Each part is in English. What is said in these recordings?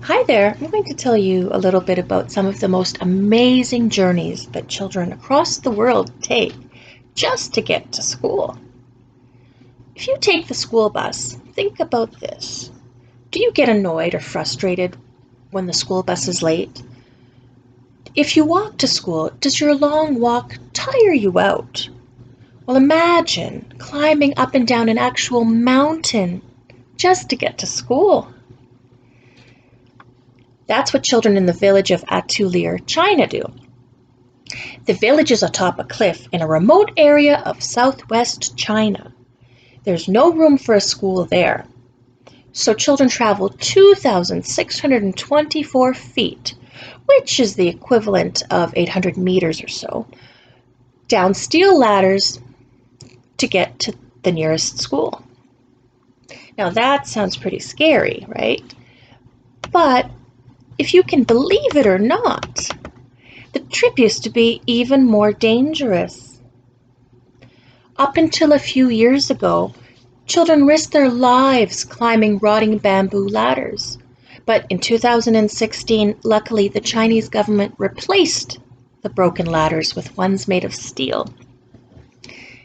Hi there, I'm going to tell you a little bit about some of the most amazing journeys that children across the world take just to get to school. If you take the school bus, think about this. Do you get annoyed or frustrated when the school bus is late? If you walk to school, does your long walk tire you out? Well, imagine climbing up and down an actual mountain just to get to school. That's what children in the village of Atulir, China do. The village is atop a cliff in a remote area of southwest China. There's no room for a school there. So children travel 2,624 feet, which is the equivalent of 800 meters or so, down steel ladders to get to the nearest school. Now that sounds pretty scary, right? But if you can believe it or not, the trip used to be even more dangerous. Up until a few years ago, children risked their lives climbing rotting bamboo ladders. But in 2016, luckily, the Chinese government replaced the broken ladders with ones made of steel.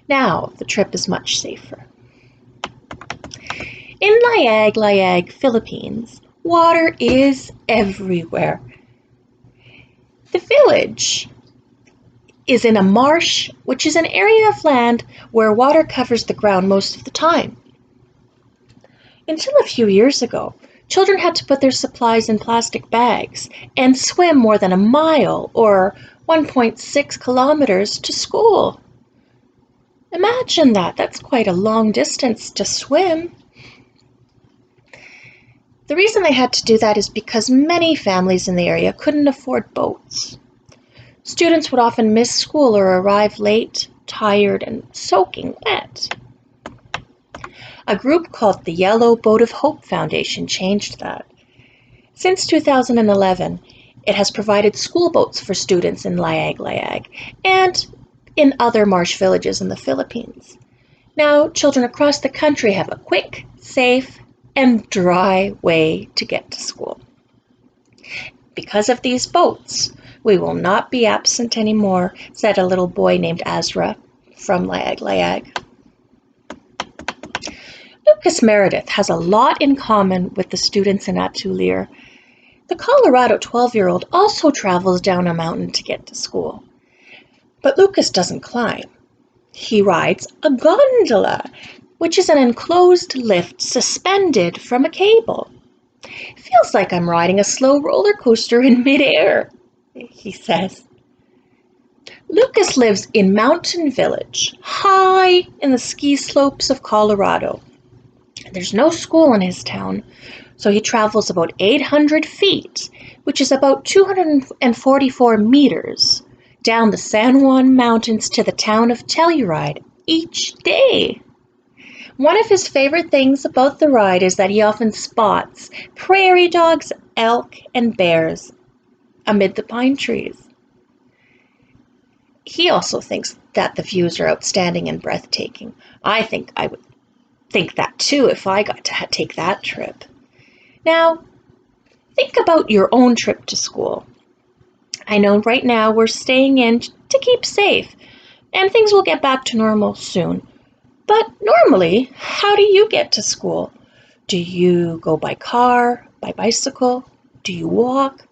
Now, the trip is much safer. In Layag, Philippines, water is everywhere. The village is in a marsh, which is an area of land where water covers the ground most of the time. Until a few years ago, children had to put their supplies in plastic bags and swim more than a mile or 1.6 kilometers to school. Imagine that. That's quite a long distance to swim. The reason they had to do that is because many families in the area couldn't afford boats. Students would often miss school or arrive late, tired, and soaking wet. A group called the Yellow Boat of Hope Foundation changed that. Since 2011, it has provided school boats for students in Layag and in other marsh villages in the Philippines. Now, children across the country have a quick, safe, and dry way to get to school. Because of these boats, we will not be absent anymore, said a little boy named Azra from Layag. Lucas Meredith has a lot in common with the students in Atulir. The Colorado 12-year-old also travels down a mountain to get to school. But Lucas doesn't climb. He rides a gondola, which is an enclosed lift suspended from a cable. Feels like I'm riding a slow roller coaster in midair, he says. Lucas lives in Mountain Village, high in the ski slopes of Colorado. There's no school in his town, so he travels about 800 feet, which is about 244 meters, down the San Juan Mountains to the town of Telluride each day. One of his favorite things about the ride is that he often spots prairie dogs, elk, and bears amid the pine trees. He also thinks that the views are outstanding and breathtaking. I think I would think that too if I got to take that trip. Now, think about your own trip to school. I know right now we're staying in to keep safe, and things will get back to normal soon. But normally, how do you get to school? Do you go by car, by bicycle? Do you walk?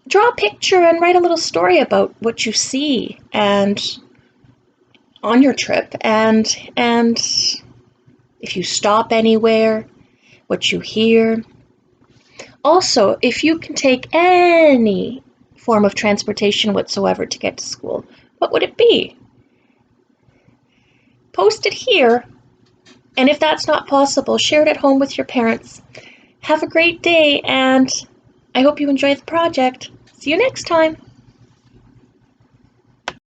Draw a picture and write a little story about what you see and on your trip and if you stop anywhere, what you hear. Also, if you can take any form of transportation whatsoever to get to school, what would it be? Post it here, and if that's not possible, share it at home with your parents. Have a great day, and I hope you enjoy the project. See you next time.